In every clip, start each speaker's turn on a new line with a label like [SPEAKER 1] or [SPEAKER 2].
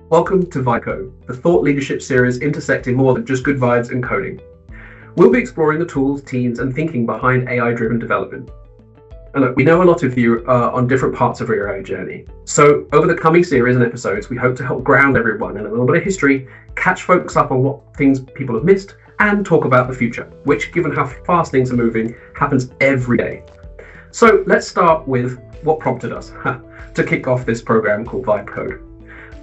[SPEAKER 1] Welcome to VibeCode, the thought leadership series intersecting more than just good vibes and coding. We'll be exploring the tools, teams, and thinking behind AI-driven development. And look, we know a lot of you are on different parts of your AI journey. So over the coming series and episodes, we hope to help ground everyone in a little bit of history, catch folks up on what things people have missed, and talk about the future, which, given how fast things are moving, happens every day. So let's start with what prompted us to kick off this program called VibeCode.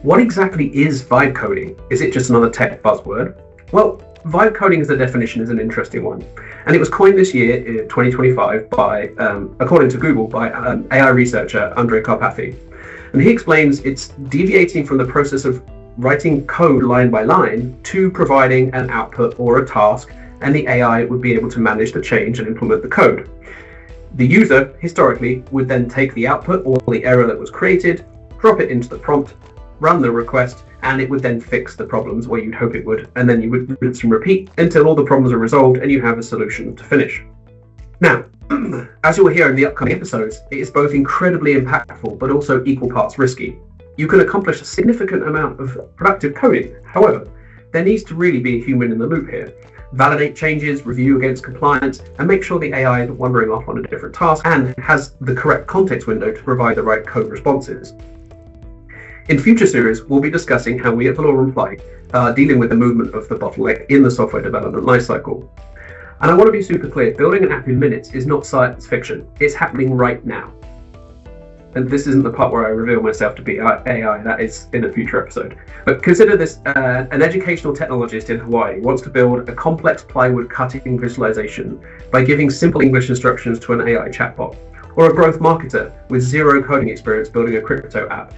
[SPEAKER 1] What exactly is vibe coding? Is it just another tech buzzword? Well, vibe coding as a definition is an interesting one. And it was coined this year in 2025 by, according to Google, by AI researcher Andrej Karpathy. And he explains it's deviating from the process of writing code line by line to providing an output or a task, and the AI would be able to manage the change and implement the code. The user, historically, would then take the output or the error that was created, drop it into the prompt, run the request, and it would then fix the problems where you'd hope it would, and then you would rinse and repeat until all the problems are resolved and you have a solution to finish. Now, as you will hear in the upcoming episodes, it is both incredibly impactful but also equal parts risky. You can accomplish a significant amount of productive coding. However, there needs to really be a human in the loop here. Validate changes, review against compliance, and make sure the AI isn't wandering off on a different task and has the correct context window to provide the right code responses. In future series, we'll be discussing how we at Valor Reply are dealing with the movement of the bottleneck in the software development lifecycle. And I want to be super clear, building an app in minutes is not science fiction. It's happening right now. And this isn't the part where I reveal myself to be AI, that is in a future episode. But consider this, an educational technologist in Hawaii wants to build a complex plywood cutting visualization by giving simple English instructions to an AI chatbot, or a growth marketer with zero coding experience building a crypto app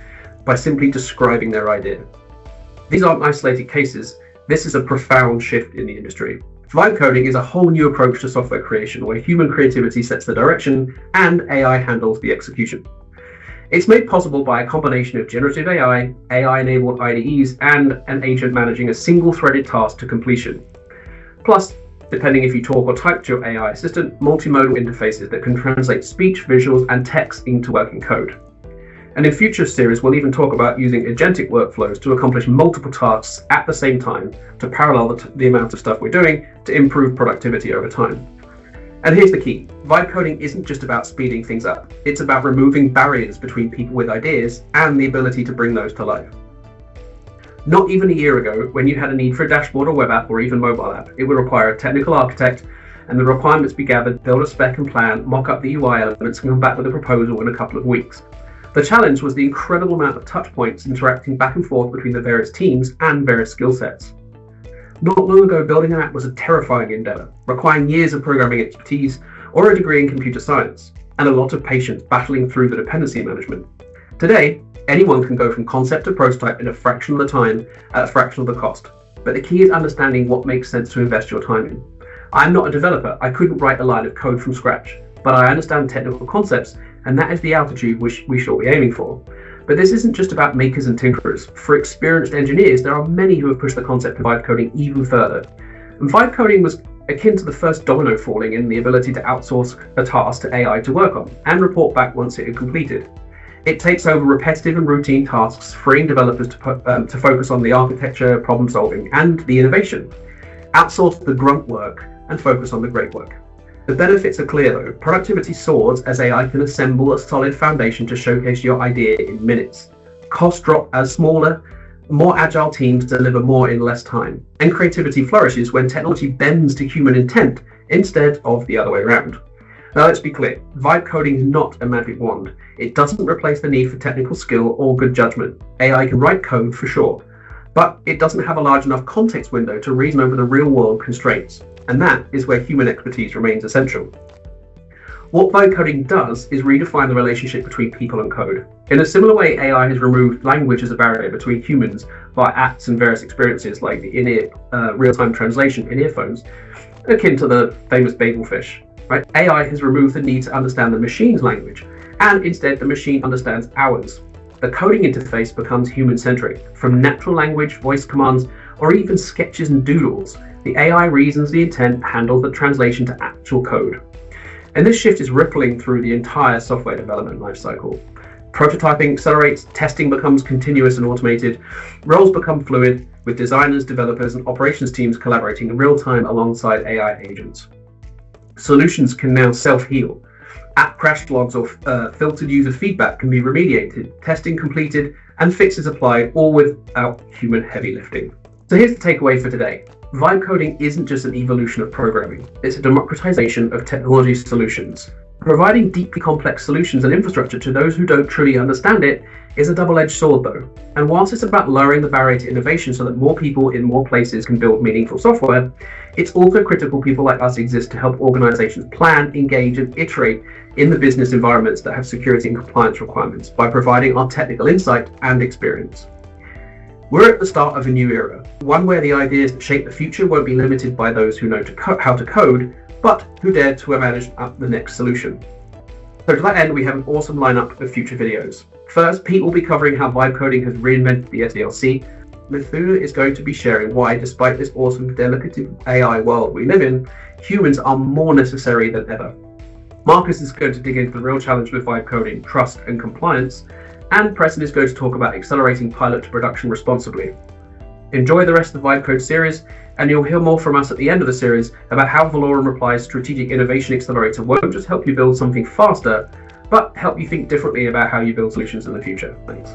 [SPEAKER 1] by simply describing their idea. These aren't isolated cases. This is a profound shift in the industry. Vibe coding is a whole new approach to software creation where human creativity sets the direction and AI handles the execution. It's made possible by a combination of generative AI, AI-enabled IDEs, and an agent managing a single-threaded task to completion. Plus, depending if you talk or type to your AI assistant, multimodal interfaces that can translate speech, visuals, and text into working code. And in future series, we'll even talk about using agentic workflows to accomplish multiple tasks at the same time to parallel the amount of stuff we're doing to improve productivity over time. And here's the key. Vibe coding isn't just about speeding things up. It's about removing barriers between people with ideas and the ability to bring those to life. Not even a year ago, when you had a need for a dashboard or web app or even mobile app, it would require a technical architect, and the requirements be gathered, build a spec and plan, mock up the UI elements, and come back with a proposal in a couple of weeks. The challenge was the incredible amount of touch points interacting back and forth between the various teams and various skill sets. Not long ago, building an app was a terrifying endeavor, requiring years of programming expertise or a degree in computer science, and a lot of patience battling through the dependency management. Today, anyone can go from concept to prototype in a fraction of the time at a fraction of the cost. But the key is understanding what makes sense to invest your time in. I'm not a developer. I couldn't write a line of code from scratch, but I understand technical concepts, and that is the altitude which we should be aiming for. But this isn't just about makers and tinkerers. For experienced engineers, there are many who have pushed the concept of vibe coding even further. And vibe coding was akin to the first domino falling in the ability to outsource a task to AI to work on and report back once it is completed. It takes over repetitive and routine tasks, freeing developers to focus on the architecture, problem solving, and the innovation. Outsource the grunt work and focus on the great work. The benefits are clear though. Productivity soars as AI can assemble a solid foundation to showcase your idea in minutes. Costs drop as smaller, more agile teams deliver more in less time. And creativity flourishes when technology bends to human intent instead of the other way around. Now let's be clear, vibe coding is not a magic wand. It doesn't replace the need for technical skill or good judgment. AI can write code for sure, but it doesn't have a large enough context window to reason over the real world constraints. And that is where human expertise remains essential. What vibe coding does is redefine the relationship between people and code. In a similar way, AI has removed language as a barrier between humans via apps and various experiences like the in-ear real-time translation in earphones, akin to the famous Babelfish. Right? AI has removed the need to understand the machine's language, and instead the machine understands ours. The coding interface becomes human-centric. From natural language, voice commands, or even sketches and doodles, the AI reasons the intent, handles the translation to actual code. And this shift is rippling through the entire software development lifecycle. Prototyping accelerates, testing becomes continuous and automated, roles become fluid, with designers, developers, and operations teams collaborating in real time alongside AI agents. Solutions can now self-heal. App crash logs or filtered user feedback can be remediated, testing completed, and fixes applied, all without human heavy lifting. So here's the takeaway for today. Vibe coding isn't just an evolution of programming, it's a democratization of technology solutions. Providing deeply complex solutions and infrastructure to those who don't truly understand it is a double-edged sword though. And whilst it's about lowering the barrier to innovation so that more people in more places can build meaningful software, it's also critical people like us exist to help organizations plan, engage, and iterate in the business environments that have security and compliance requirements by providing our technical insight and experience. We're at the start of a new era, one where the ideas that shape the future won't be limited by those who know how to code, but who dare to manage up the next solution. So to that end, we have an awesome lineup of future videos. First, Pete will be covering how vibe coding has reinvented the SDLC. Mithuna is going to be sharing why, despite this awesome deliberative AI world we live in, humans are more necessary than ever. Marcus is going to dig into the real challenge with vibe coding, trust and compliance, and Preston is going to talk about accelerating pilot to production responsibly. Enjoy the rest of the VibeCode series, and you'll hear more from us at the end of the series about how Valorum Reply's Strategic Innovation Accelerator won't just help you build something faster, but help you think differently about how you build solutions in the future. Thanks.